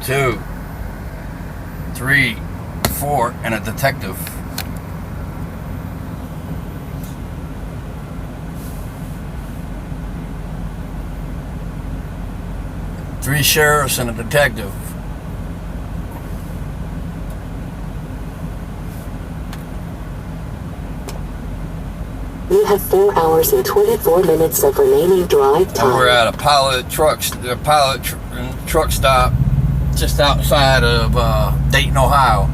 2, 3, 4, and a detective. Three sheriffs and a detective. You have 4 hours and 24 minutes of remaining drive time. And we're at a pilot truck stop just outside of Dayton, Ohio.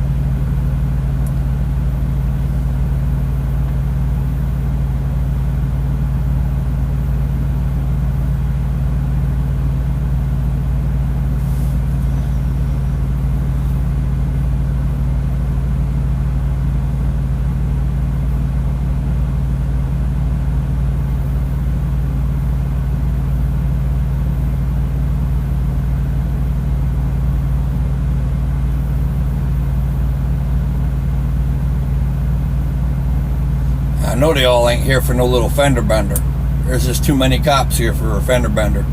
I know they all ain't here for no little fender bender. There's just too many cops here for a fender bender.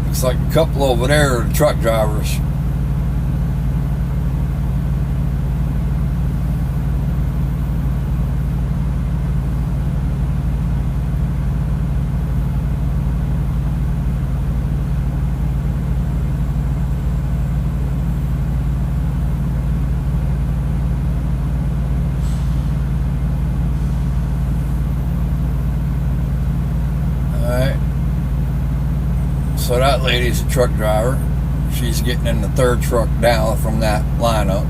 Looks like a couple over there are truck drivers. So that lady's a truck driver. She's getting in the third truck down from that lineup.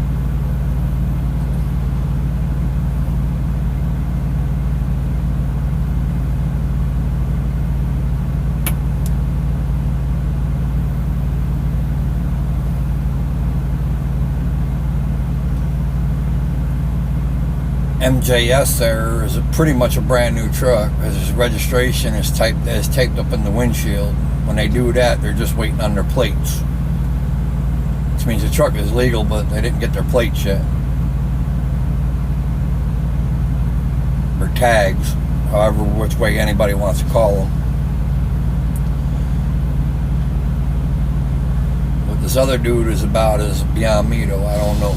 MJS there is pretty much a brand new truck, as his registration is taped up in the windshield. When they do that, they're just waiting on their plates, which means the truck is legal, but they didn't get their plates yet, or tags, however which way anybody wants to call them. What this other dude is about is beyond me, though. I don't know.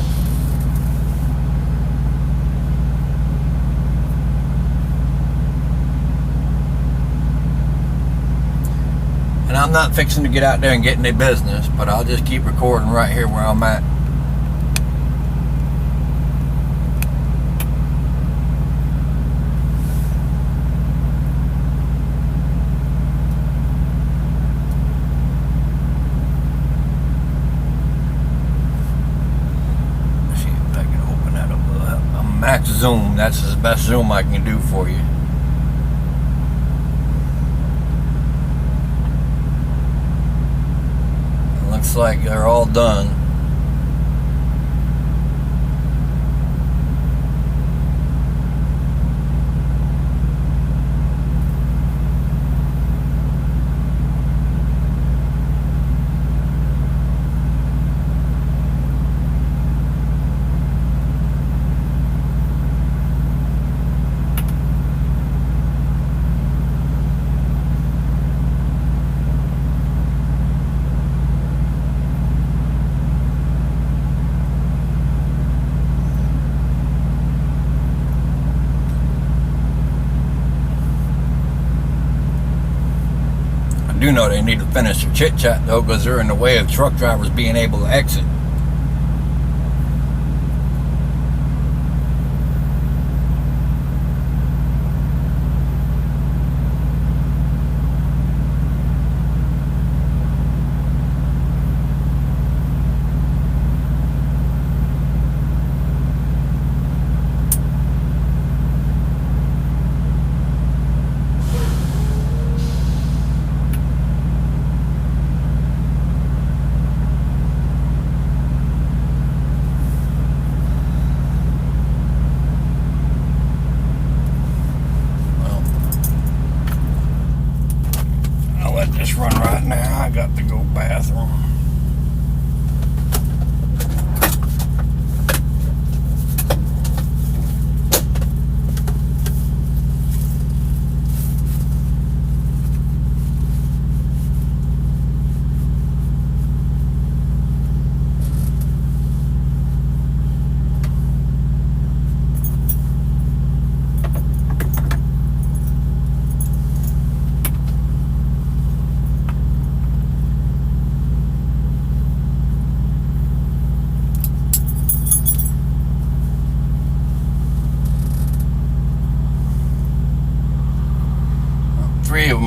And I'm not fixing to get out there and get in their business, but I'll just keep recording right here where I'm at. Let's see if I can open that up. I'm max zoom. That's the best zoom I can do for you. Looks like they're all done. I do know they need to finish their chit chat though, because they're in the way of truck drivers being able to exit.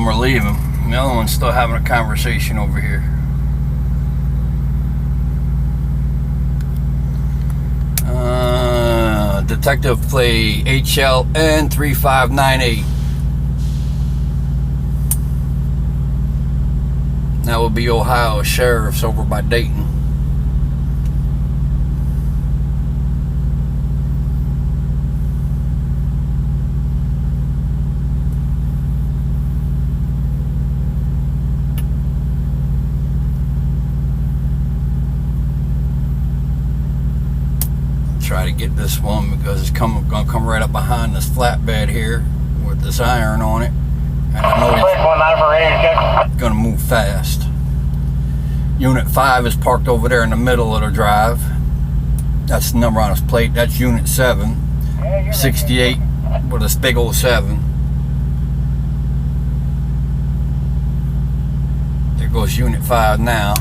them are leaving. The other one's still having a conversation over here. Detective play HLN 3598. That would be Ohio Sheriff's over by Dayton. Try to get this one because it's gonna come right up behind this flatbed here with this iron on it, and I know it's gonna move fast. Unit 5 is parked over there in the middle of the drive. That's the number on his plate. That's Unit 7, 68 with this big old 7. There goes Unit 5 now.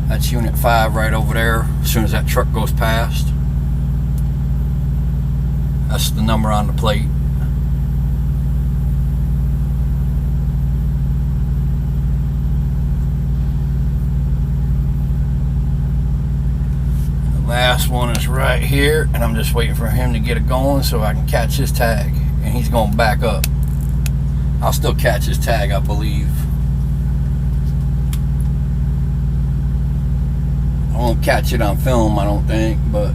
That's Unit 5 right over there as soon as that truck goes past. That's the number on the plate. The last one is right here, and I'm just waiting for him to get it going so I can catch his tag. And he's going to back up. I'll still catch his tag, I believe. I won't catch it on film, I don't think, but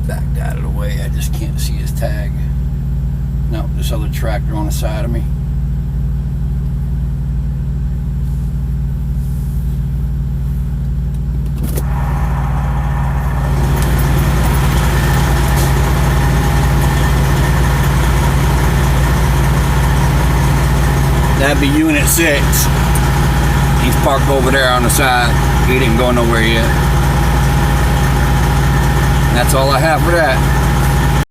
backed out of the way. I just can't see his tag. No, this other tractor on the side of me. That'd be Unit 6. He's parked over there on the side. He didn't go nowhere yet. And that's all I have for that.